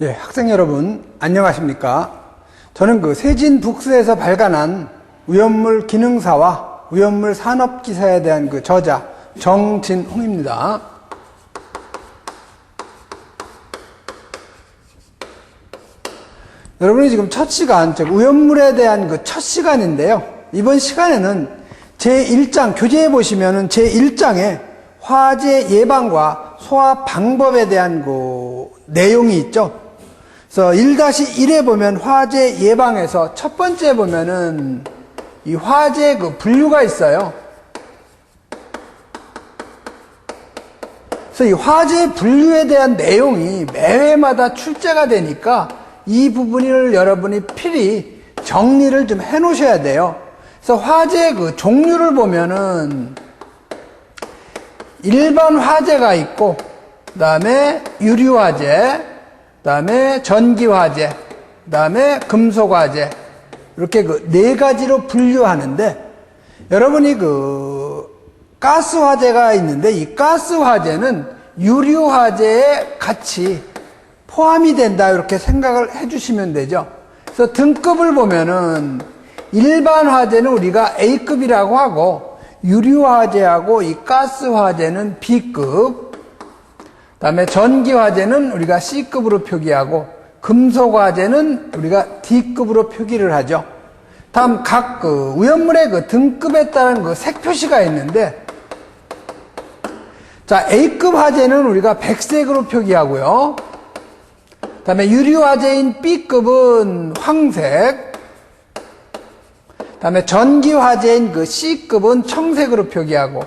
예, 학생 여러분, 안녕하십니까? 저는 세진북스에서 발간한 위험물 기능사와 위험물 산업기사에 대한 저자, 정진홍입니다. 여러분이 지금 첫 시간, 즉, 위험물에 대한 첫 시간인데요. 이번 시간에는 제1장, 교재에 보시면은 제1장에 화재 예방과 소화 방법에 대한 내용이 있죠. 그래서 1-1에 보면 화재 예방에서 첫 번째 보면은 이 화재 분류가 있어요. 그래서 이 화재 분류에 대한 내용이 매회마다 출제가 되니까 이 부분을 여러분이 필히 정리를 좀 해 놓으셔야 돼요. 그래서 화재 종류를 보면은 일반 화재가 있고, 그 다음에 유리화재, 그 다음에 전기화재, 그 다음에 금속화재, 이렇게 네 가지로 분류하는데, 여러분이 가스화재가 있는데, 이 가스화재는 유리화재에 같이 포함이 된다, 이렇게 생각을 해주시면 되죠. 그래서 등급을 보면은, 일반 화재는 우리가 A급이라고 하고, 유리화재하고 이 가스화재는 B급, 그 다음에 전기화재는 우리가 C급으로 표기하고, 금속화재는 우리가 D급으로 표기를 하죠. 다음 각 위험물의 등급에 따른 색표시가 있는데, 자, A급 화재는 우리가 백색으로 표기하고요. 그 다음에 유리화재인 B급은 황색, 그 다음에 전기화재인 C급은 청색으로 표기하고,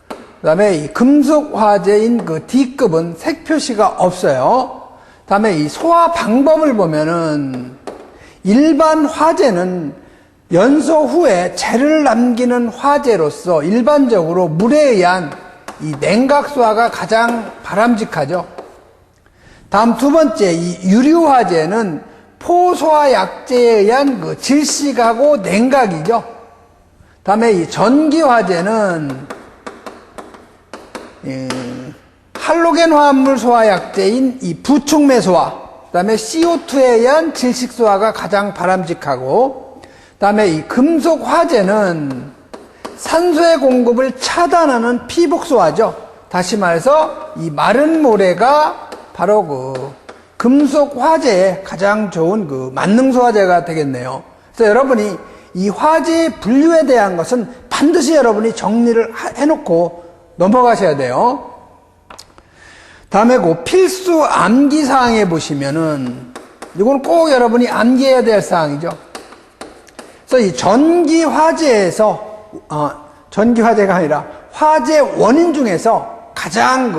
그 다음에 이 금속화재인 D급은 색표시가 없어요. 그 다음에 이 소화 방법을 보면은 일반 화재는 연소 후에 재를 남기는 화재로서 일반적으로 물에 의한 이 냉각소화가 가장 바람직하죠. 다음 두 번째, 이 유리화재는 포소화 약재에 의한 질식하고 냉각이죠. 다음에 이 전기화재는 할로겐 화합물 소화 약재인 이 부촉매 소화, 그 다음에 CO2에 의한 질식 소화가 가장 바람직하고, 그 다음에 이 금속 화재는 산소의 공급을 차단하는 피복 소화죠. 다시 말해서 이 마른 모래가 바로 금속 화재에 가장 좋은 만능 소화제가 되겠네요. 그래서 여러분이 이 화재 분류에 대한 것은 반드시 여러분이 정리를 해놓고 넘어가셔야 돼요. 다음에 필수 암기 사항에 보시면은 이건 꼭 여러분이 암기해야 될 사항이죠. 그래서 이 전기 화재에서 전기 화재가 아니라 화재 원인 중에서 가장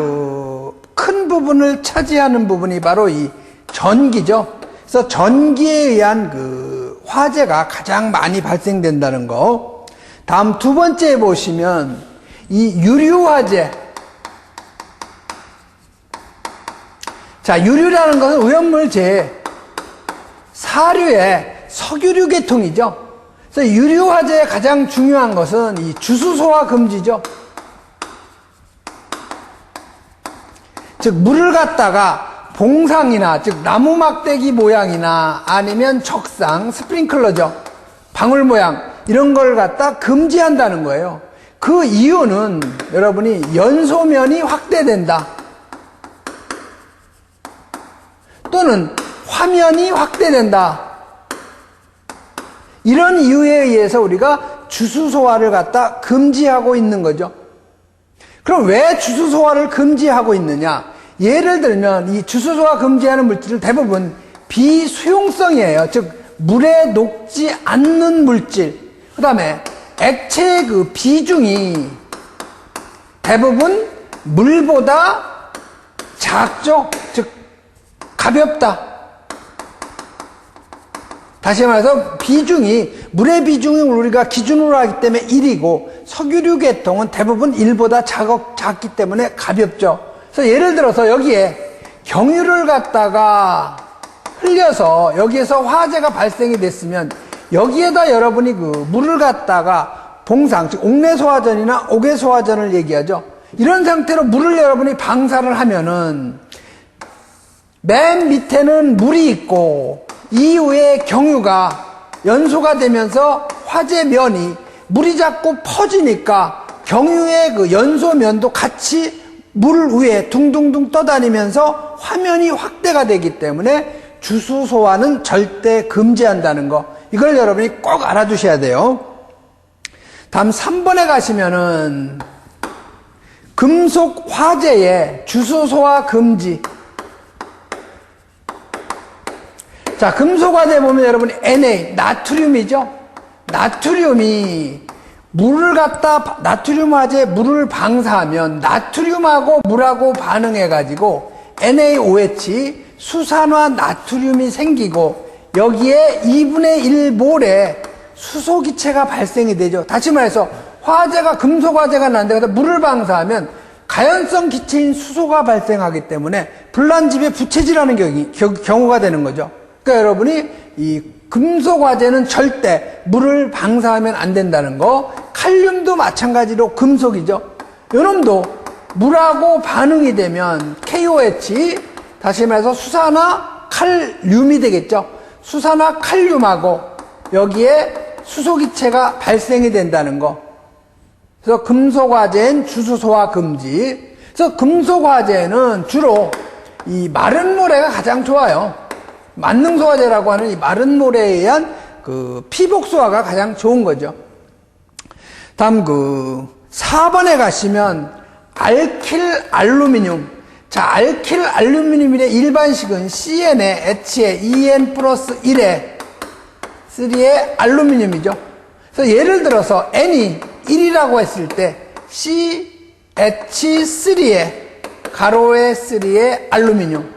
큰 부분을 차지하는 부분이 바로 이 전기죠. 그래서 전기에 의한 화재가 가장 많이 발생된다는 거. 다음 두 번째 보시면 이 유류화재. 자, 유류라는 것은 오염물질, 사류의 석유류 계통이죠. 그래서 유류화재의 가장 중요한 것은 이 주수소화 금지죠. 즉, 물을 갖다가 봉상이나, 즉, 나무 막대기 모양이나 아니면 적상, 스프링클러죠. 방울 모양, 이런 걸 갖다 금지한다는 거예요. 그 이유는 여러분이 연소면이 확대된다. 또는 화면이 확대된다. 이런 이유에 의해서 우리가 주수소화를 갖다 금지하고 있는 거죠. 그럼 왜 주수소화를 금지하고 있느냐? 예를 들면 이 주수소화 금지하는 물질은 대부분 비수용성이에요. 즉 물에 녹지 않는 물질. 그 다음에 액체의 비중이 대부분 물보다 작죠. 즉 가볍다. 다시 말해서 물의 비중이 우리가 기준으로 하기 때문에 1이고 석유류 계통은 대부분 1보다 작기 때문에 가볍죠. 그래서 예를 들어서 여기에 경유를 갖다가 흘려서 여기에서 화재가 발생이 됐으면 여기에다 여러분이 물을 갖다가 봉상, 즉 옥내소화전이나 옥외소화전을 얘기하죠. 이런 상태로 물을 여러분이 방사를 하면은 맨 밑에는 물이 있고 이후에 경유가 연소가 되면서 화재면이 물이 자꾸 퍼지니까 경유의 그 연소면도 같이 물 위에 둥둥둥 떠다니면서 화면이 확대가 되기 때문에 주수소화는 절대 금지한다는 거, 이걸 여러분이 꼭 알아두셔야 돼요. 다음 3번에 가시면은 금속 화재의 주수소화 금지. 자, 금속 화재 보면 여러분이 Na, 나트륨이죠. 나트륨이 물을 갖다, 나트륨 화재 물을 방사하면 나트륨하고 물하고 반응해가지고 NaOH, 수산화 나트륨이 생기고 여기에 2분의 1 몰의 수소기체가 발생이 되죠. 다시 말해서 화재가, 금속 화재가 난다고 해서 물을 방사하면 가연성 기체인 수소가 발생하기 때문에 불난집에 부채질하는 경우가 되는 거죠. 그러니까 여러분이 이 금속 화재는 절대 물을 방사하면 안 된다는 거. 칼륨도 마찬가지로 금속이죠. 요놈도 물하고 반응이 되면 KOH, 다시 말해서 수산화 칼륨이 되겠죠. 수산화 칼륨하고 여기에 수소기체가 발생이 된다는 거. 그래서 금속화재는 주수소화 금지. 그래서 금속화재는 주로 이 마른 모래가 가장 좋아요. 만능소화제라고 하는 이 마른 모래에 의한 그 피복소화가 가장 좋은 거죠. 다음 4번에 가시면 알킬 알루미늄. 자, 알킬 알루미늄의 일반식은 CN에 H에 En 플러스 1에 3의 알루미늄이죠. 그래서 예를 들어서 N이 1이라고 했을 때 CH3에 가로에 3의 알루미늄.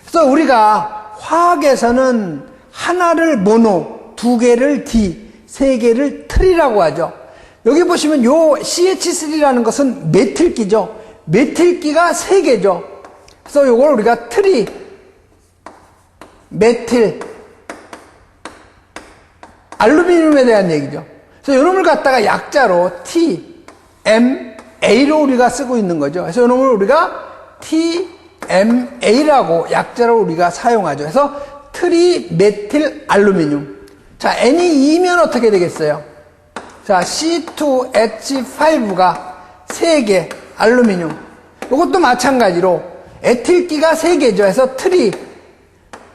그래서 우리가 화학에서는 하나를 모노, 두 개를 디, 세 개를 트리라고 하죠. 여기 보시면 요 CH3라는 것은 메틸기죠. 메틸기가 세 개죠. 그래서 요걸 우리가 트리, 메틸, 알루미늄에 대한 얘기죠. 그래서 요놈을 갖다가 약자로 T, M, A로 우리가 쓰고 있는 거죠. 그래서 요놈을 우리가 TMA라고 약자로 우리가 사용하죠. 그래서 트리 메틸 알루미늄. 자, N이 2면 어떻게 되겠어요? 자, C2H5가 3개 알루미늄. 이것도 마찬가지로 에틸기가 3개죠. 그래서 트리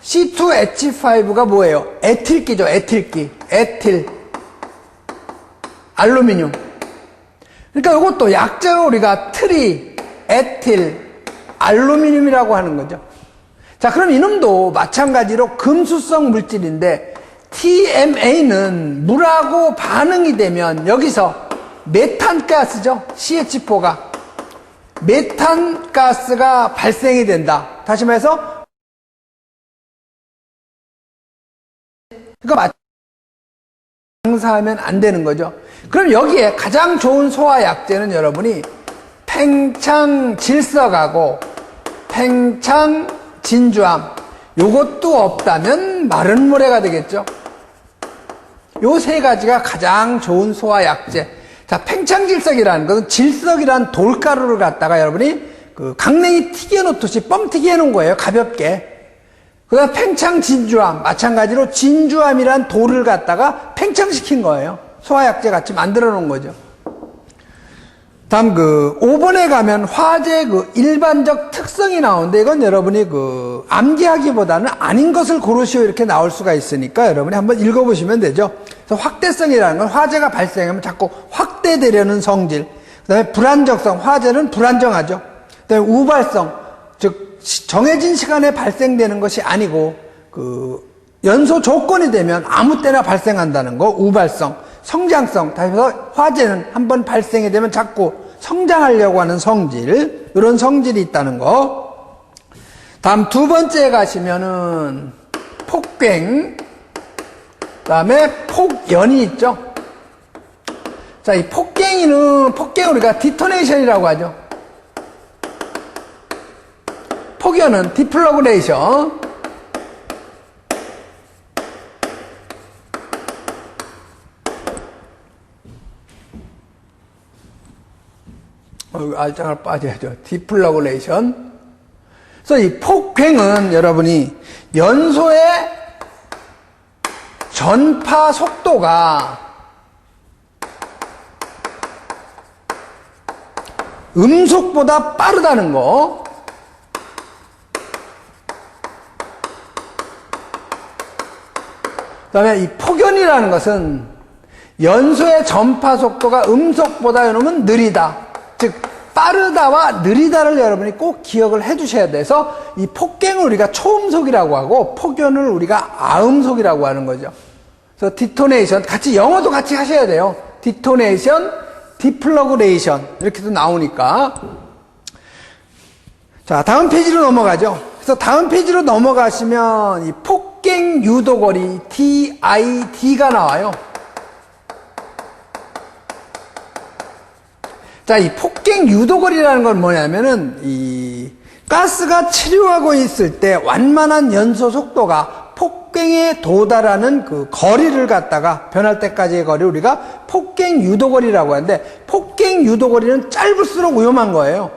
C2H5가 뭐예요? 에틸기죠. 에틸기. 에틸 알루미늄. 그러니까 이것도 약자로 우리가 트리 에틸 알루미늄이라고 하는 거죠. 자, 그럼 이놈도 마찬가지로 금수성 물질인데 TMA는 물하고 반응이 되면 여기서 메탄가스죠. CH4가 메탄가스가 발생이 된다. 다시 말해서 그러니까 방사하면 안 되는 거죠. 그럼 여기에 가장 좋은 소화약제는 여러분이 팽창질석하고 팽창진주암, 요것도 없다면 마른 모래가 되겠죠. 요 세 가지가 가장 좋은 소화약제. 자, 팽창질석이라는 것은 질석이란 돌가루를 갖다가 여러분이 그 강냉이 튀겨 놓듯이 뻥튀기 해 놓은 거예요. 가볍게. 그 다음 팽창진주암, 마찬가지로 진주암이란 돌을 갖다가 팽창시킨 거예요. 소화약제 같이 만들어 놓은 거죠. 다음 5번에 가면 화재 일반적 특성이 나오는데 이건 여러분이 암기하기보다는 아닌 것을 고르시오 이렇게 나올 수가 있으니까 여러분이 한번 읽어보시면 되죠. 그래서 확대성이라는 건 화재가 발생하면 자꾸 확대되려는 성질. 그 다음에 불안정성, 화재는 불안정하죠. 그 다음에 우발성, 즉 정해진 시간에 발생되는 것이 아니고 연소 조건이 되면 아무 때나 발생한다는 거, 우발성. 성장성, 다시 말해서 화재는 한번 발생이 되면 자꾸 성장하려고 하는 성질, 이런 성질이 있다는 거. 다음 2번째에 가시면은 폭갱, 그 다음에 폭연이 있죠. 자, 이 폭갱을 우리가 디토네이션이라고 하죠. 폭연은 디플러그레이션. 알짱을 빠져야죠. 디플러그레이션. 그래서 이 폭괭은 여러분이 연소의 전파 속도가 음속보다 빠르다는 거. 그 다음에 이 폭연이라는 것은 연소의 전파 속도가 음속보다 여러분 느리다. 즉 빠르다와 느리다를 여러분이 꼭 기억을 해 주셔야 돼서 이 폭갱을 우리가 초음속이라고 하고 폭연을 우리가 아음속이라고 하는 거죠. 그래서 디토네이션 같이 영어도 같이 하셔야 돼요. 디토네이션, 디플러그레이션 이렇게도 나오니까. 자, 다음 페이지로 넘어가죠. 그래서 다음 페이지로 넘어가시면 이 폭갱 유도거리 TID가 나와요. 자, 이 폭갱 유도거리라는 건 뭐냐면은 이 가스가 체류하고 있을 때 완만한 연소 속도가 폭갱에 도달하는 그 거리를 갖다가 변할 때까지의 거리를 우리가 폭갱 유도거리라고 하는데, 폭갱 유도거리는 짧을수록 위험한 거예요.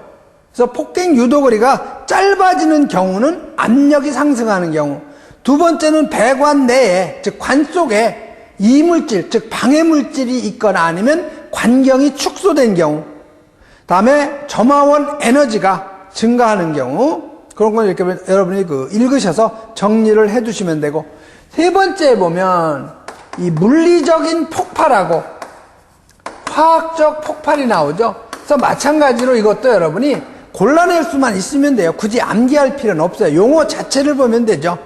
그래서 폭갱 유도거리가 짧아지는 경우는 압력이 상승하는 경우, 두 번째는 배관 내에, 즉 관 속에 이물질, 즉 방해물질이 있거나 아니면 관경이 축소된 경우, 다음에 점화원 에너지가 증가하는 경우, 그런 건 이렇게 여러분이 읽으셔서 정리를 해 두시면 되고, 세 번째에 보면 이 물리적인 폭발하고 화학적 폭발이 나오죠. 그래서 마찬가지로 이것도 여러분이 골라낼 수만 있으면 돼요. 굳이 암기할 필요는 없어요. 용어 자체를 보면 되죠.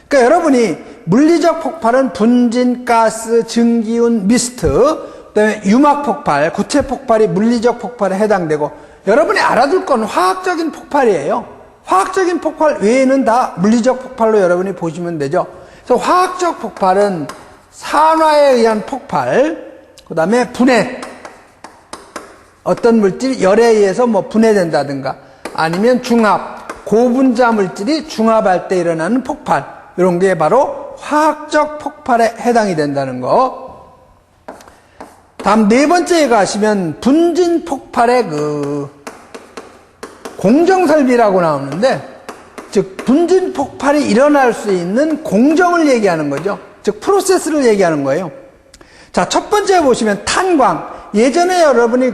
그러니까 여러분이 물리적 폭발은 분진, 가스, 증기운, 미스트, 그다음에 유막 폭발, 구체 폭발이 물리적 폭발에 해당되고, 여러분이 알아둘 건 화학적인 폭발이에요. 화학적인 폭발 외에는 다 물리적 폭발로 여러분이 보시면 되죠. 그래서 화학적 폭발은 산화에 의한 폭발, 그 다음에 분해, 어떤 물질이 열에 의해서 뭐 분해된다든가 아니면 중합, 고분자 물질이 중합할 때 일어나는 폭발, 이런 게 바로 화학적 폭발에 해당이 된다는 거. 다음 네 번째에 가시면 분진 폭발의 공정설비라고 나오는데, 즉 분진 폭발이 일어날 수 있는 공정을 얘기하는 거죠. 즉 프로세스를 얘기하는 거예요. 자, 첫 번째 보시면 탄광. 예전에 여러분이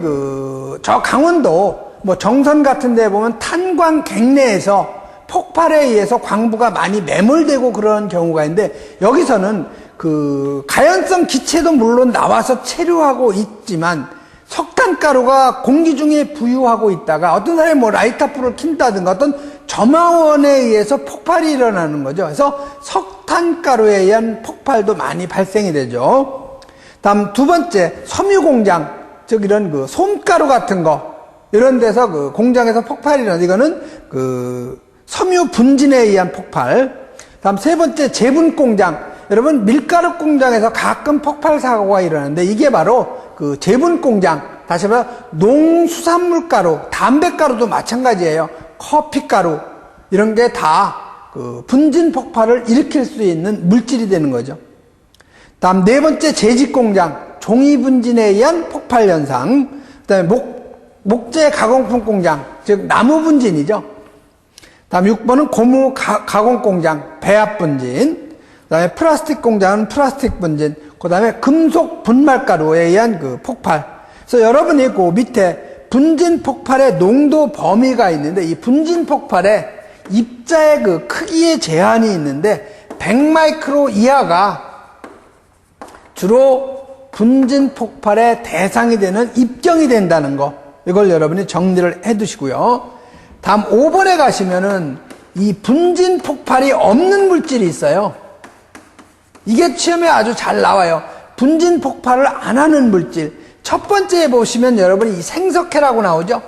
저 강원도 뭐 정선 같은 데 보면 탄광 갱내에서 폭발에 의해서 광부가 많이 매몰되고 그런 경우가 있는데, 여기서는 가연성 기체도 물론 나와서 체류하고 있지만 석탄가루가 공기 중에 부유하고 있다가 어떤 사람이 뭐 라이터불을 킨다든가 어떤 점화원에 의해서 폭발이 일어나는 거죠. 그래서 석탄가루에 의한 폭발도 많이 발생이 되죠. 다음 두 번째, 섬유공장, 즉 이런 솜가루 같은 거, 이런 데서 공장에서 폭발이 일어나는, 이거는 섬유 분진에 의한 폭발. 다음 세 번째, 제분공장. 여러분 밀가루 공장에서 가끔 폭발 사고가 일어나는데, 이게 바로 제분 공장, 다시 말해 농수산물 가루, 담배가루도 마찬가지예요. 커피가루, 이런 게 다 분진 폭발을 일으킬 수 있는 물질이 되는 거죠. 다음 네 번째, 제직 공장, 종이 분진에 의한 폭발 현상. 그다음에 목재 가공품 공장, 즉 나무 분진이죠. 다음 6번은 고무 가공 공장, 배합 분진. 그 다음에 플라스틱 공장은 플라스틱 분진, 그 다음에 금속 분말가루에 의한 폭발. 그래서 여러분이 밑에 분진 폭발의 농도 범위가 있는데, 이 분진 폭발에 입자의 크기의 제한이 있는데 100마이크로 이하가 주로 분진 폭발의 대상이 되는 입경이 된다는 거, 이걸 여러분이 정리를 해 두시고요. 다음 5번에 가시면은 이 분진 폭발이 없는 물질이 있어요. 이게 시험에 아주 잘 나와요. 분진 폭발을 안 하는 물질. 첫 번째에 보시면 여러분이 이 생석회라고 나오죠.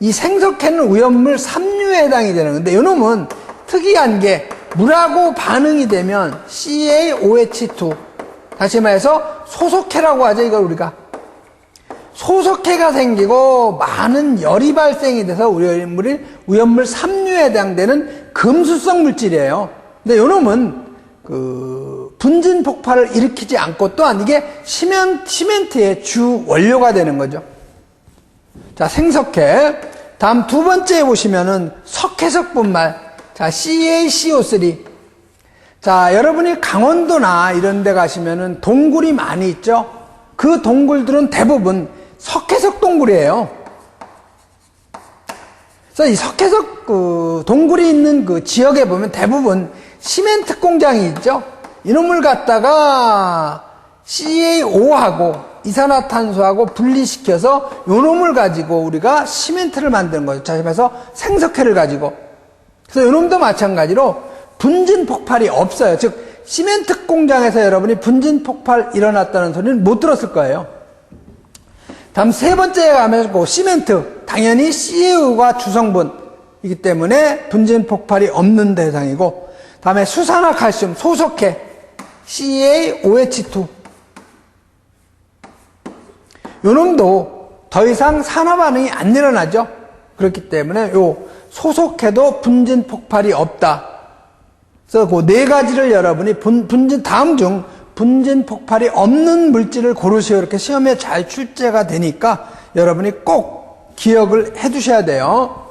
이 생석회는 오염물 3류에 해당이 되는 건데, 이놈은 특이한 게 물하고 반응이 되면 CaOH2, 다시 말해서 소속회라고 하죠. 이걸 우리가 소속회가 생기고 많은 열이 발생이 돼서 오염물 3류에 해당되는 금수성 물질이에요. 근데 이놈은 분진 폭발을 일으키지 않고, 또한 이게 시멘트의 주 원료가 되는 거죠. 자, 생석회. 다음 두 번째에 보시면은 석회석 분말. 자, CaCO3. 자, 여러분이 강원도나 이런 데 가시면은 동굴이 많이 있죠? 그 동굴들은 대부분 석회석 동굴이에요. 그래서 이 석회석 동굴이 있는 그 지역에 보면 대부분 시멘트 공장이 있죠? 이놈을 갖다가 CaO하고 이산화탄소하고 분리시켜서 요놈을 가지고 우리가 시멘트를 만드는 거죠. 자, 그래서 생석회를 가지고. 그래서 요놈도 마찬가지로 분진 폭발이 없어요. 즉, 시멘트 공장에서 여러분이 분진 폭발 일어났다는 소리는 못 들었을 거예요. 다음 세 번째에 가면 시멘트. 당연히 CaO가 주성분이기 때문에 분진 폭발이 없는 대상이고, 다음에 수산화칼슘, 소석회, CaOH2. 요놈도 더 이상 산화 반응이 안 일어나죠. 그렇기 때문에 요 소석회도 분진 폭발이 없다. 그래서 그 네 가지를 여러분이 다음 중 분진 폭발이 없는 물질을 고르시오. 이렇게 시험에 잘 출제가 되니까 여러분이 꼭 기억을 해 두셔야 돼요.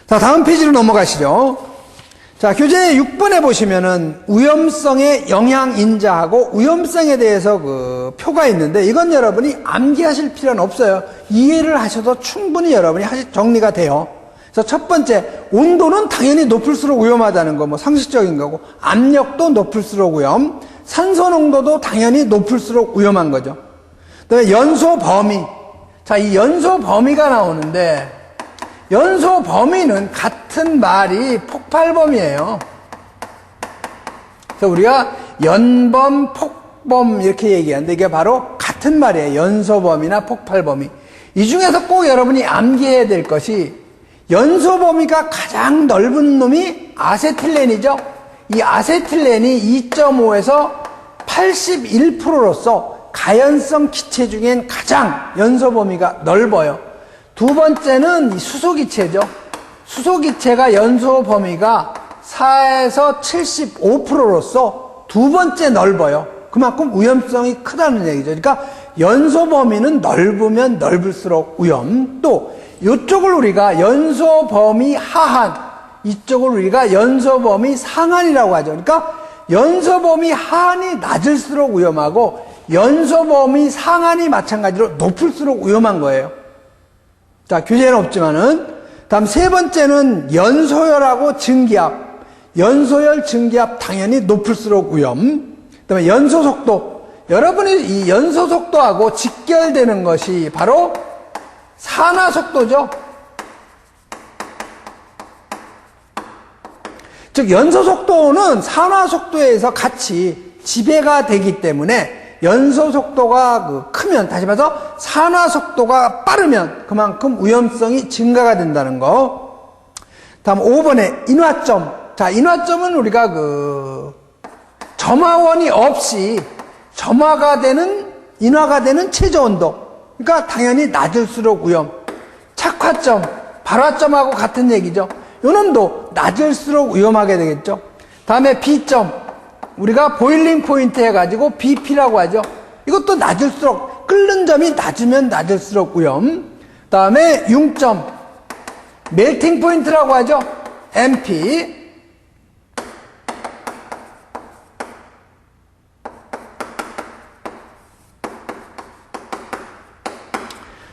자, 다음 페이지로 넘어가시죠. 자, 교재 6번에 보시면은 위험성의 영향인자하고 위험성에 대해서 그 표가 있는데 이건 여러분이 암기하실 필요는 없어요. 이해를 하셔도 충분히 여러분이 정리가 돼요. 그래서 첫 번째, 온도는 당연히 높을수록 위험하다는 거, 뭐 상식적인 거고, 압력도 높을수록 위험, 산소 농도도 당연히 높을수록 위험한 거죠. 그다음에 연소 범위. 자, 이 연소 범위가 나오는데 연소 범위는 같은 말이 폭발 범위예요. 그래서 우리가 연범, 폭범 이렇게 얘기하는데 이게 바로 같은 말이에요. 연소 범위나 폭발 범위. 이 중에서 꼭 여러분이 암기해야 될 것이 연소 범위가 가장 넓은 놈이 아세틸렌이죠. 이 아세틸렌이 2.5에서 81%로서 가연성 기체 중엔 가장 연소 범위가 넓어요. 두 번째는 수소기체죠. 수소기체가 연소 범위가 4에서 75%로서 두 번째 넓어요. 그만큼 위험성이 크다는 얘기죠. 그러니까 연소 범위는 넓으면 넓을수록 위험. 또 이쪽을 우리가 연소 범위 하한, 이쪽을 우리가 연소 범위 상한이라고 하죠. 그러니까 연소 범위 하한이 낮을수록 위험하고 연소 범위 상한이 마찬가지로 높을수록 위험한 거예요. 자, 교재에는 없지만은, 다음 세 번째는 연소열하고 증기압. 연소열, 증기압 당연히 높을수록 위험. 그 다음에 연소속도. 여러분이 이 연소속도하고 직결되는 것이 바로 산화속도죠. 즉, 연소속도는 산화속도에 의해서 같이 지배가 되기 때문에 연소속도가 크면, 다시 말해서 산화속도가 빠르면 그만큼 위험성이 증가가 된다는 거. 다음 5번에 인화점. 자, 인화점은 우리가 점화원이 없이 인화가 되는 최저온도. 그러니까 당연히 낮을수록 위험. 착화점, 발화점하고 같은 얘기죠. 요놈도 낮을수록 위험하게 되겠죠. 다음에 B점. 우리가 보일링 포인트 해가지고 BP라고 하죠. 이것도 낮을수록, 끓는 점이 낮으면 낮을수록 위험. 다음에 융점, 멜팅 포인트라고 하죠. MP.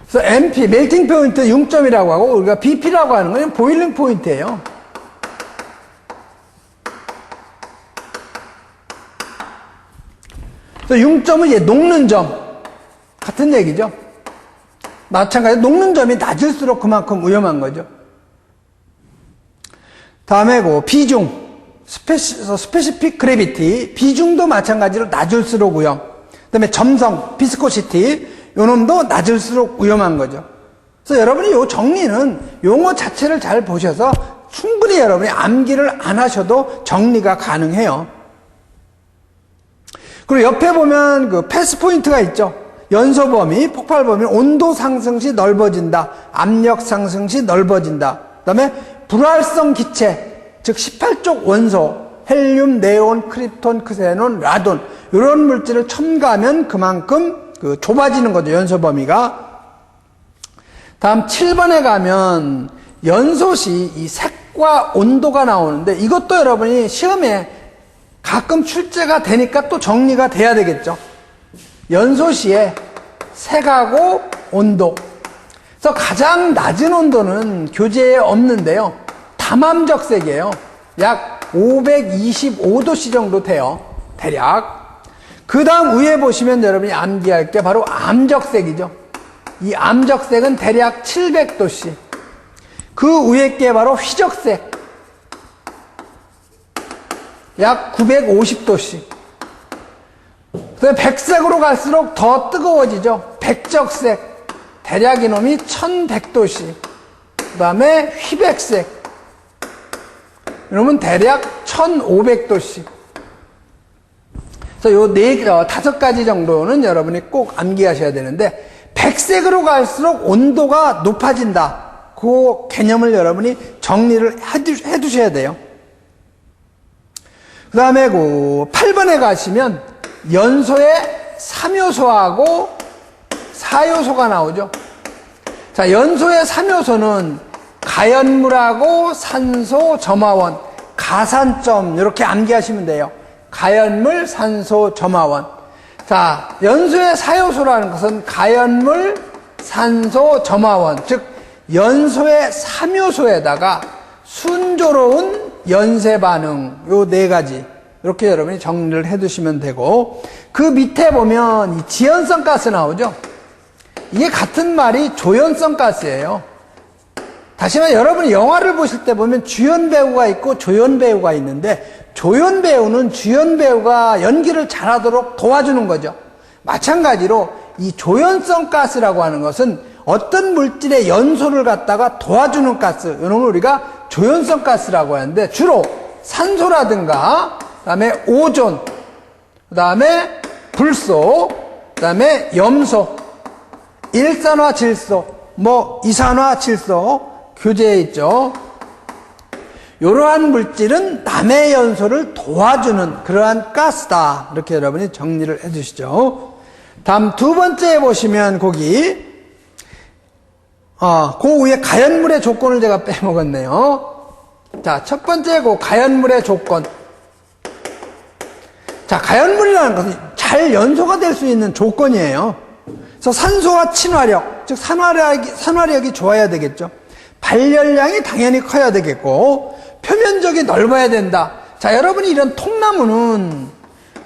그래서 MP, 멜팅 포인트 융점이라고 하고, 우리가 BP라고 하는 건 보일링 포인트예요. 융점은 이제 녹는 점. 같은 얘기죠. 마찬가지로 녹는 점이 낮을수록 그만큼 위험한 거죠. 다음에 비중. 스페시픽 그래비티. 비중도 마찬가지로 낮을수록 위험. 그 다음에 점성, 비스코시티. 요 놈도 낮을수록 위험한 거죠. 그래서 여러분이 요 정리는 용어 자체를 잘 보셔서 충분히 여러분이 암기를 안 하셔도 정리가 가능해요. 그리고 옆에 보면 패스 포인트가 있죠. 연소 범위, 폭발 범위, 온도 상승 시 넓어진다. 압력 상승 시 넓어진다. 그 다음에 불활성 기체, 즉 18족 원소, 헬륨, 네온, 크립톤, 크세논, 라돈 이런 물질을 첨가하면 그만큼 좁아지는 거죠, 연소 범위가. 다음 7번에 가면 연소시 이 색과 온도가 나오는데 이것도 여러분이 시험에 가끔 출제가 되니까 또 정리가 돼야 되겠죠. 연소시에 색하고 온도. 그래서 가장 낮은 온도는 교재에 없는데요. 담암적색이에요. 약 525도씨 정도 돼요. 대략. 그 다음 위에 보시면 여러분이 암기할 게 바로 암적색이죠. 이 암적색은 대략 700도씨. 그 위에 게 바로 휘적색. 약 950도씨. 그다음에 백색으로 갈수록 더 뜨거워지죠. 백적색. 대략 이놈이 1100도씨. 그 다음에 휘백색. 이놈은 대략 1500도씨. 그래서 요 5가지 정도는 여러분이 꼭 암기하셔야 되는데, 백색으로 갈수록 온도가 높아진다. 그 개념을 여러분이 정리를 해두셔야 돼요. 그 다음에 8번에 가시면 연소의 3요소하고 4요소가 나오죠. 자, 연소의 3요소는 가연물하고 산소, 점화원, 가산점 이렇게 암기하시면 돼요. 가연물, 산소, 점화원. 자, 연소의 4요소라는 것은 가연물, 산소, 점화원, 즉 연소의 3요소에다가 순조로운 연쇄 반응, 요 4가지 이렇게 여러분이 정리를 해두시면 되고, 그 밑에 보면 이 지연성 가스 나오죠. 이게 같은 말이 조연성 가스예요. 다시 말해 여러분이 영화를 보실 때 보면 주연 배우가 있고 조연 배우가 있는데, 조연 배우는 주연 배우가 연기를 잘하도록 도와주는 거죠. 마찬가지로 이 조연성 가스라고 하는 것은 어떤 물질의 연소를 갖다가 도와주는 가스, 이놈을 우리가 조연성 가스라고 하는데, 주로 산소라든가 그 다음에 오존, 그 다음에 불소, 그 다음에 염소, 일산화질소, 이산화질소 교재에 있죠. 이러한 물질은 남의 연소를 도와주는 그러한 가스다. 이렇게 여러분이 정리를 해 주시죠. 다음 2번째에 보시면 거기 그 위에 가연물의 조건을 제가 빼먹었네요. 자, 첫 번째 가연물의 조건. 자, 가연물이라는 것은 잘 연소가 될 수 있는 조건이에요. 그래서 산소와 친화력, 즉 산화력이 좋아야 되겠죠. 발열량이 당연히 커야 되겠고, 표면적이 넓어야 된다. 자, 여러분이 이런 통나무는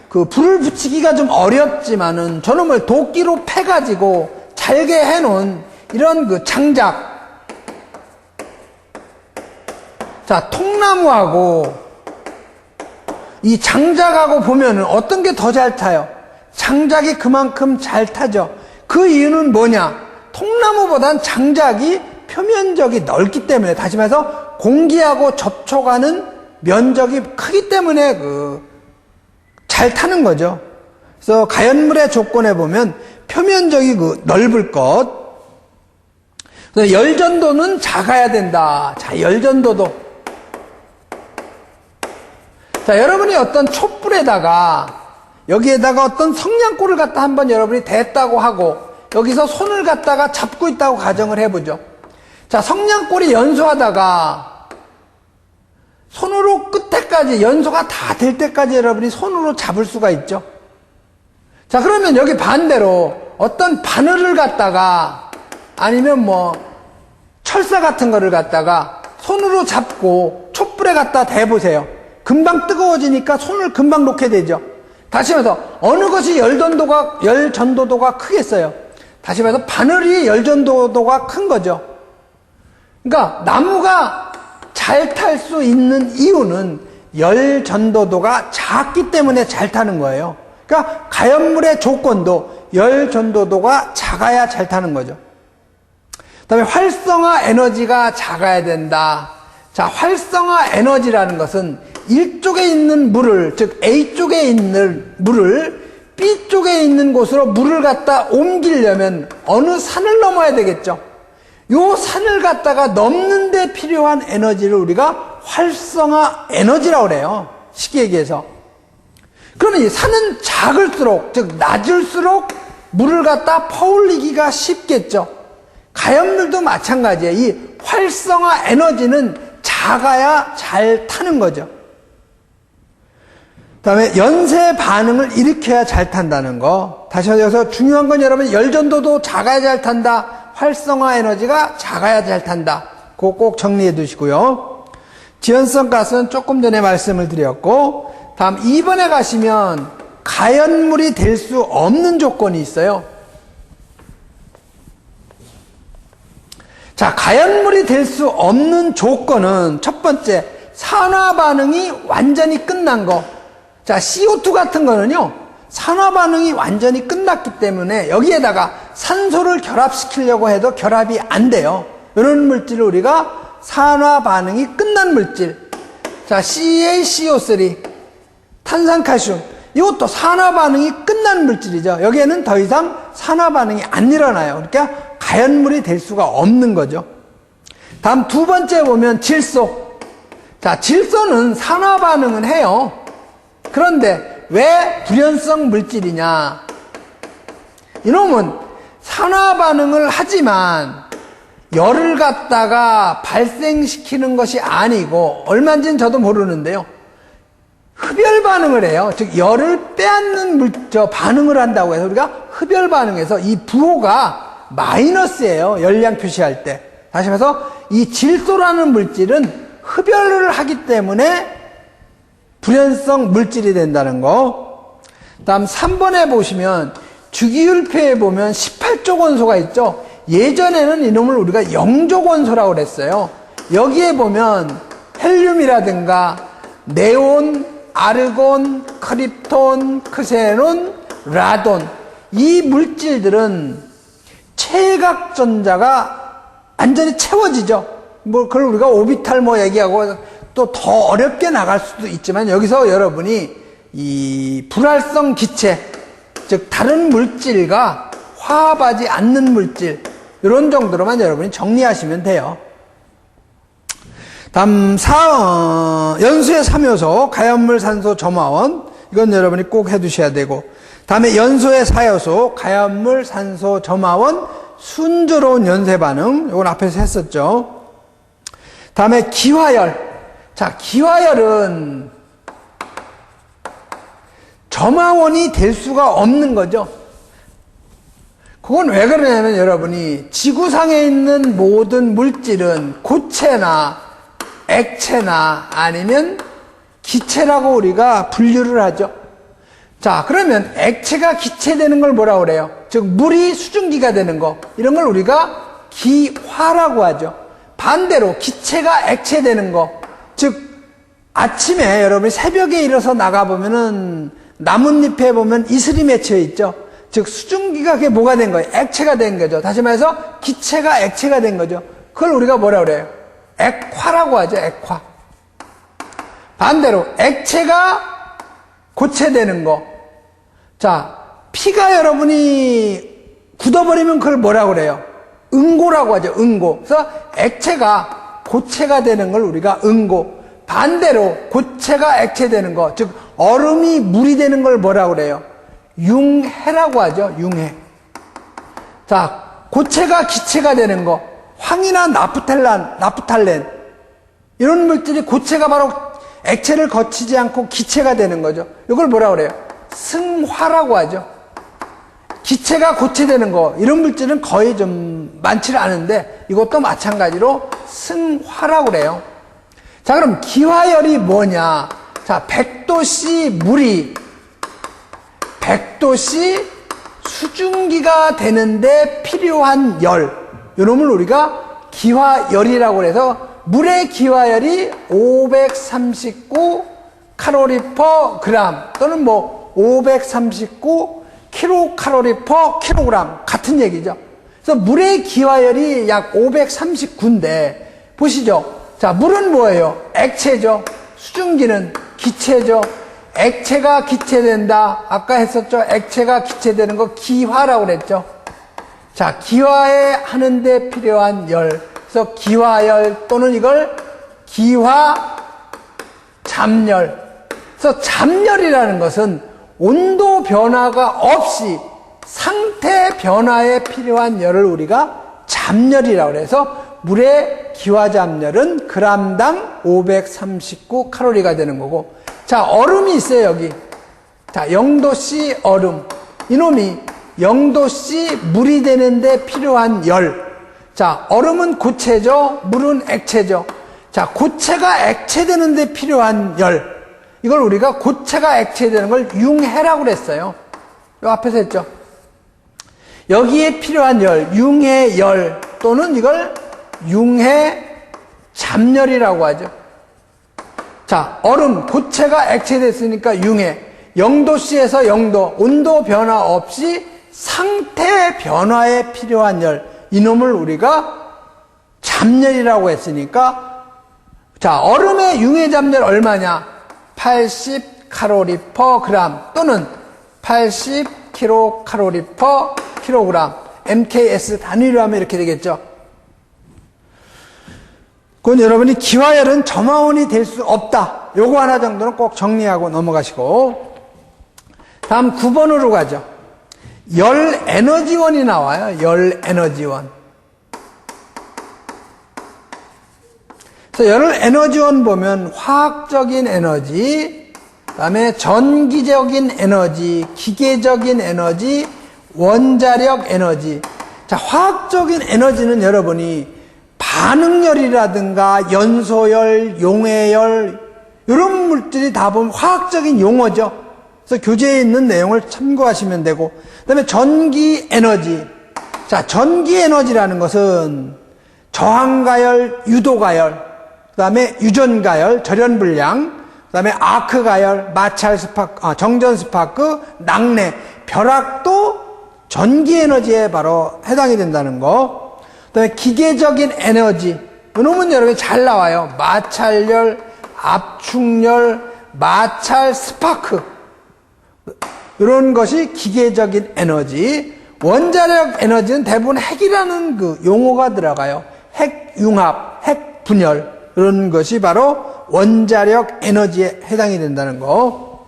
불을 붙이기가 좀 어렵지만은 저놈을 도끼로 패가지고 잘게 해놓은 이런 장작. 자, 통나무하고 이 장작하고 보면은 어떤 게 더 잘 타요? 장작이 그만큼 잘 타죠. 그 이유는 뭐냐? 통나무보단 장작이 표면적이 넓기 때문에, 다시 말해서 공기하고 접촉하는 면적이 크기 때문에 잘 타는 거죠. 그래서 가연물의 조건에 보면 표면적이 넓을 것, 열전도는 작아야 된다. 자, 열전도도. 자, 여러분이 어떤 촛불에다가 여기에다가 어떤 성냥골을 갖다 한번 여러분이 댔다고 하고 여기서 손을 갖다가 잡고 있다고 가정을 해보죠. 자, 성냥골이 연소하다가 손으로 끝에까지 연소가 다 될 때까지 여러분이 손으로 잡을 수가 있죠. 자, 그러면 여기 반대로 어떤 바늘을 갖다가 아니면 철사 같은 거를 갖다가 손으로 잡고 촛불에 갖다 대보세요. 금방 뜨거워지니까 손을 금방 놓게 되죠. 다시 말해서 어느 것이 열전도도가 크겠어요? 다시 말해서 바늘이 열전도도가 큰 거죠. 그러니까 나무가 잘 탈 수 있는 이유는 열전도도가 작기 때문에 잘 타는 거예요. 그러니까 가연물의 조건도 열전도도가 작아야 잘 타는 거죠. 그 다음에 활성화 에너지가 작아야 된다. 자, 활성화 에너지라는 것은 이쪽에 있는 물을, 즉 A쪽에 있는 물을 B쪽에 있는 곳으로 물을 갖다 옮기려면 어느 산을 넘어야 되겠죠. 요 산을 갖다가 넘는 데 필요한 에너지를 우리가 활성화 에너지라고 그래요. 쉽게 얘기해서. 그러면 이 산은 작을수록, 즉 낮을수록 물을 갖다 퍼올리기가 쉽겠죠. 가연물도 마찬가지예요. 이 활성화 에너지는 작아야 잘 타는 거죠. 그 다음에 연쇄 반응을 일으켜야 잘 탄다는 거. 다시 여기서 중요한 건 여러분, 열전도도 작아야 잘 탄다. 활성화 에너지가 작아야 잘 탄다. 그거 꼭 정리해 두시고요. 지연성 가스는 조금 전에 말씀을 드렸고, 다음 2번에 가시면 가연물이 될 수 없는 조건이 있어요. 자, 가연물이 될 수 없는 조건은 첫 번째, 산화 반응이 완전히 끝난 거. 자, CO2 같은 거는요, 산화 반응이 완전히 끝났기 때문에 여기에다가 산소를 결합시키려고 해도 결합이 안 돼요. 이런 물질을 우리가 산화 반응이 끝난 물질. 자, CaCO3, 탄산칼슘. 이것도 산화 반응이 끝난 물질이죠. 여기에는 더 이상 산화 반응이 안 일어나요. 그러니까 가연물이 될 수가 없는 거죠. 다음 두 번째 보면 질소. 자, 질소는 산화 반응은 해요. 그런데 왜 불연성 물질이냐? 이놈은 산화 반응을 하지만 열을 갖다가 발생시키는 것이 아니고, 얼마인지는 저도 모르는데요, 흡열 반응을 해요. 즉 열을 빼앗는 반응을 한다고 해서 우리가 흡열 반응에서 이 부호가 마이너스예요. 열량 표시할 때. 다시 말해서 이 질소라는 물질은 흡열을 하기 때문에 불연성 물질이 된다는 거. 다음 3번에 보시면 주기율표에 보면 18족 원소가 있죠. 예전에는 이놈을 우리가 영족 원소라고 그랬어요. 여기에 보면 헬륨이라든가 네온, 아르곤, 크립톤, 크세논, 라돈, 이 물질들은 체각전자가 완전히 채워지죠. 뭐 그걸 우리가 오비탈 얘기하고 또 더 어렵게 나갈 수도 있지만, 여기서 여러분이 이 불활성 기체, 즉 다른 물질과 화합하지 않는 물질, 이런 정도로만 여러분이 정리하시면 돼요. 다음 연수의 3요소 가연물 산소 점화원, 이건 여러분이 꼭 해두셔야 되고, 다음에 연소의 4요소 가연물 산소 점화원 순조로운 연쇄 반응, 이건 앞에서 했었죠. 다음에 기화열. 자, 기화열은 점화원이 될 수가 없는 거죠. 그건 왜 그러냐면 여러분이 지구상에 있는 모든 물질은 고체나 액체나 아니면 기체라고 우리가 분류를 하죠. 자, 그러면 액체가 기체되는 걸 뭐라고 그래요? 즉 물이 수증기가 되는 거, 이런 걸 우리가 기화라고 하죠. 반대로 기체가 액체되는 거, 즉 아침에 여러분이 새벽에 일어서 나가보면은 나뭇잎에 보면 이슬이 맺혀 있죠. 즉 수증기가 그게 뭐가 된 거예요? 액체가 된 거죠. 다시 말해서 기체가 액체가 된 거죠. 그걸 우리가 뭐라고 그래요? 액화라고 하죠. 액화. 반대로 액체가 고체되는 거. 자, 피가 여러분이 굳어버리면 그걸 뭐라고 그래요? 응고라고 하죠. 응고. 그래서 액체가 고체가 되는 걸 우리가 응고. 반대로 고체가 액체되는 거, 즉 얼음이 물이 되는 걸 뭐라고 그래요? 융해라고 하죠. 융해. 자, 고체가 기체가 되는 거, 황이나 나프탈렌, 이런 물질이 고체가 바로 액체를 거치지 않고 기체가 되는 거죠. 이걸 뭐라고 그래요? 승화라고 하죠. 기체가 고체되는 거, 이런 물질은 거의 좀 많지는 않은데 이것도 마찬가지로 승화라고 그래요. 자, 그럼 기화열이 뭐냐? 자, 100도씨 물이 100도씨 수증기가 되는데 필요한 열, 이놈을 우리가 기화열이라고 해서 물의 기화열이 539 칼로리 퍼 그램 또는 539 킬로칼로리 퍼 킬로그램, 같은 얘기죠. 그래서 물의 기화열이 약 539인데 보시죠. 자, 물은 뭐예요? 액체죠. 수증기는 기체죠. 액체가 기체된다. 아까 했었죠. 액체가 기체되는 거 기화라고 그랬죠. 자, 기화에 하는데 필요한 열. 그래서 기화열 또는 이걸 기화 잠열. 그래서 잠열이라는 것은 온도 변화가 없이 상태 변화에 필요한 열을 우리가 잡열이라고 그래서 물의 기화잡열은 g당 539칼로리가 되는 거고, 자, 얼음이 있어요, 여기. 자, 0도씨 얼음. 이놈이 0도씨 물이 되는데 필요한 열. 자, 얼음은 고체죠, 물은 액체죠. 자, 고체가 액체되는데 필요한 열. 이걸 우리가 고체가 액체되는 걸 융해라고 그랬어요. 요 앞에서 했죠. 여기에 필요한 열, 융해 열 또는 이걸 융해 잡열이라고 하죠. 자, 얼음, 고체가 액체됐으니까 융해. 0도씨에서 0도, 온도 변화 없이 상태 변화에 필요한 열. 이놈을 우리가 잡열이라고 했으니까, 자, 얼음의 융해 잡열 얼마냐? 80칼로리 per 그램 또는 80kcal per 킬로그램. MKS 단위로 하면 이렇게 되겠죠. 그건 여러분이 기화열은 점화원이 될 수 없다. 요거 하나 정도는 꼭 정리하고 넘어가시고, 다음 9번으로 가죠. 열 에너지원이 나와요. 열 에너지원. 그래서 열 에너지원 보면 화학적인 에너지, 그다음에 전기적인 에너지, 기계적인 에너지, 원자력 에너지. 자, 화학적인 에너지는 여러분이 반응열이라든가 연소열, 용해열 이런 물질이 다 보면 화학적인 용어죠. 그래서 교재에 있는 내용을 참고하시면 되고, 그다음에 전기 에너지. 자, 전기 에너지라는 것은 저항가열, 유도가열, 그다음에 유전가열, 절연불량, 그다음에 아크가열, 마찰 스파크, 정전 스파크, 낙뢰, 벼락도 전기 에너지에 바로 해당이 된다는 거. 그다음에 기계적인 에너지. 이놈은 여러분이 잘 나와요. 마찰열, 압축열, 마찰 스파크. 이런 것이 기계적인 에너지. 원자력 에너지는 대부분 핵이라는 그 용어가 들어가요. 핵융합, 핵분열. 이런 것이 바로 원자력 에너지에 해당이 된다는 거.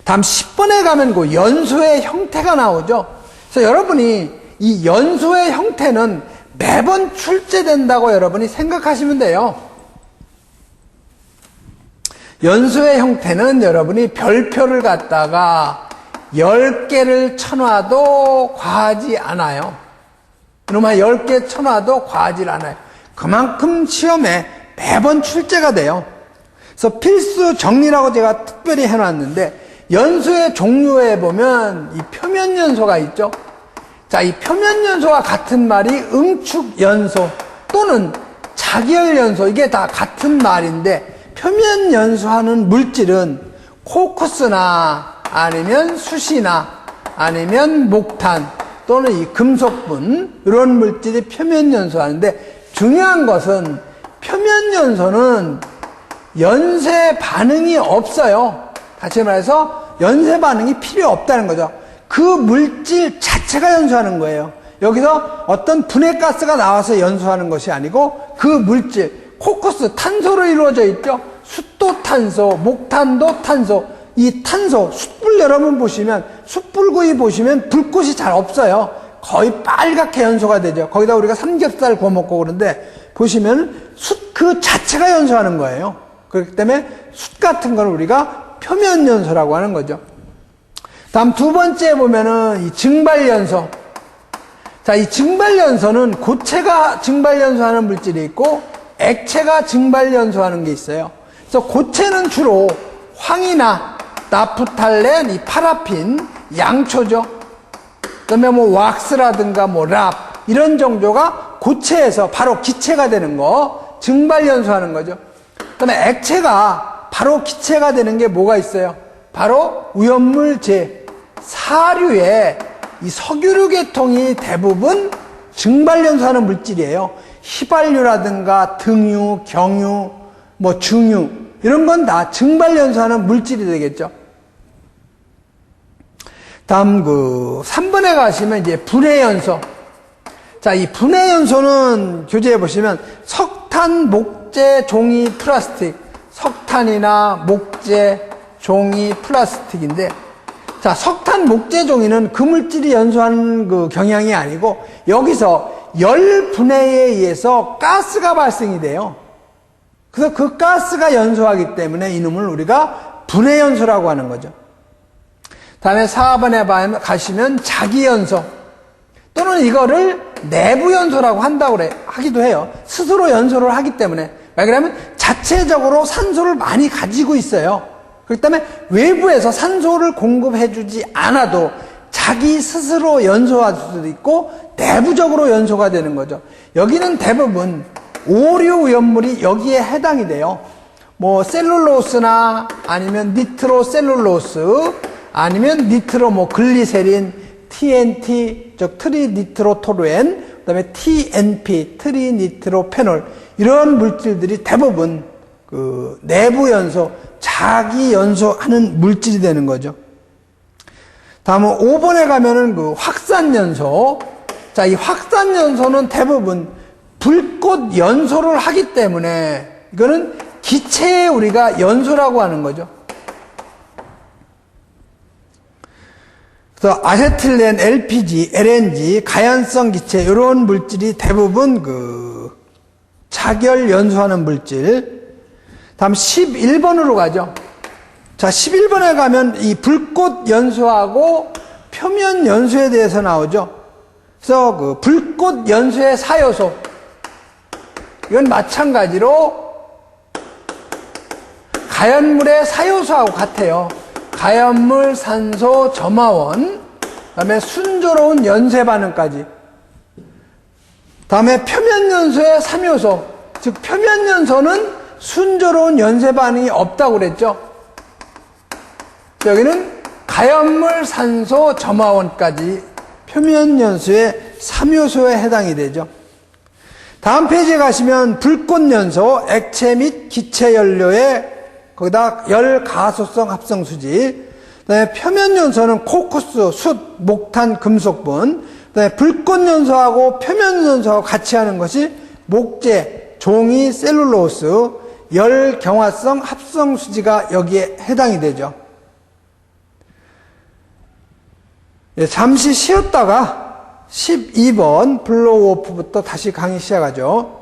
다음 10번에 가면 그 연소의 형태가 나오죠. 그래서 여러분이 이 연소의 형태는 매번 출제된다고 여러분이 생각하시면 돼요. 연소의 형태는 여러분이 별표를 갖다가 10개를 쳐놔도 과하지 않아요. 그러면 10개 쳐놔도 과하지 않아요. 그만큼 시험에 매번 출제가 돼요. 그래서 필수 정리라고 제가 특별히 해놨는데, 연소의 종류에 보면 이 표면 연소가 있죠. 자, 이 표면 연소와 같은 말이 응축 연소 또는 자결 연소, 이게 다 같은 말인데, 표면 연소하는 물질은 코크스나 아니면 수시나 아니면 목탄 또는 이 금속분, 이런 물질이 표면 연소하는데, 중요한 것은 표면 연소는 연쇄 반응이 없어요. 다시 말해서 연쇄 반응이 필요 없다는 거죠. 그 물질 자체가 연소하는 거예요. 여기서 어떤 분해가스가 나와서 연소하는 것이 아니고, 그 물질, 코크스, 탄소로 이루어져 있죠. 숯도 탄소, 목탄도 탄소. 이 탄소, 숯불 여러분 보시면, 숯불구이 보시면 불꽃이 잘 없어요. 거의 빨갛게 연소가 되죠. 거기다 우리가 삼겹살 구워 먹고 그러는데, 보시면 숯 그 자체가 연소하는 거예요. 그렇기 때문에 숯 같은 걸 우리가 표면 연소라고 하는 거죠. 다음 두 번째 보면은 이 증발 연소. 자, 이 증발 연소는 고체가 증발 연소하는 물질이 있고 액체가 증발 연소하는 게 있어요. 그래서 고체는 주로 황이나 나프탈렌, 이 파라핀, 양초죠. 그다음에 뭐 왁스라든가 뭐 랍 이런 정도가 고체에서 바로 기체가 되는 거, 증발 연소하는 거죠. 그다음에 액체가 바로 기체가 되는 게 뭐가 있어요? 바로 우연물제, 사류에 이 석유류 계통이 대부분 증발 연소하는 물질이에요. 휘발유라든가 등유, 경유, 뭐 중유 이런 건 다 증발 연소하는 물질이 되겠죠. 다음 3번에 가시면 이제 분해 연소. 자, 이 분해 연소는 교재에 보시면 석탄, 목재, 종이, 플라스틱, 석탄이나 목재, 종이, 플라스틱인데, 자, 석탄 목재종이는 그 물질이 연소하는 그 경향이 아니고 여기서 열 분해에 의해서 가스가 발생이 돼요. 그래서 그 가스가 연소하기 때문에 이놈을 우리가 분해 연소라고 하는 거죠. 다음에 4번에 가시면 자기 연소 또는 이거를 내부 연소라고 하기도 해요. 스스로 연소를 하기 때문에. 왜 그러냐면 자체적으로 산소를 많이 가지고 있어요. 그렇기 때문에 외부에서 산소를 공급해주지 않아도 자기 스스로 연소할 수도 있고 내부적으로 연소가 되는 거죠. 여기는 대부분 오류 오염물이 여기에 해당이 돼요. 뭐 셀룰로스나 아니면 니트로셀룰로스 아니면 니트로 뭐 글리세린, TNT, 즉 트리니트로토루엔, 그다음에 TNP, 트리니트로페놀 이런 물질들이 대부분 그 내부 연소, 자기 연소하는 물질이 되는 거죠. 다음은 5번에 가면은 그 확산 연소. 자, 이 확산 연소는 대부분 불꽃 연소를 하기 때문에 이거는 기체에 우리가 연소라고 하는 거죠. 그래서 아세틸렌, LPG, LNG, 가연성 기체 이런 물질이 대부분 그 자결 연소하는 물질. 다음 11번으로 가죠. 자, 11번에 가면 이 불꽃 연소하고 표면 연소에 대해서 나오죠. 그래서 그 불꽃 연소의 사요소 이건 마찬가지로 가연물의 사요소하고 같아요. 가연물, 산소, 점화원, 그다음에 순조로운 연쇄 반응까지. 다음에 표면 연소의 3요소, 즉 표면 연소는 순조로운 연쇄 반응이 없다고 그랬죠. 여기는 가연물, 산소, 점화원까지 표면 연소의 3요소에 해당이 되죠. 다음 페이지에 가시면 불꽃 연소, 액체 및 기체 연료의 거기다 열 가소성 합성 수지, 그다음에 표면 연소는 코쿠스, 숯, 목탄, 금속분, 그다음에 불꽃 연소하고 표면 연소하고 같이 하는 것이 목재, 종이, 셀룰로스, 열 경화성 합성 수지가 여기에 해당이 되죠. 잠시 쉬었다가 12번 블로우 오프부터 다시 강의 시작하죠.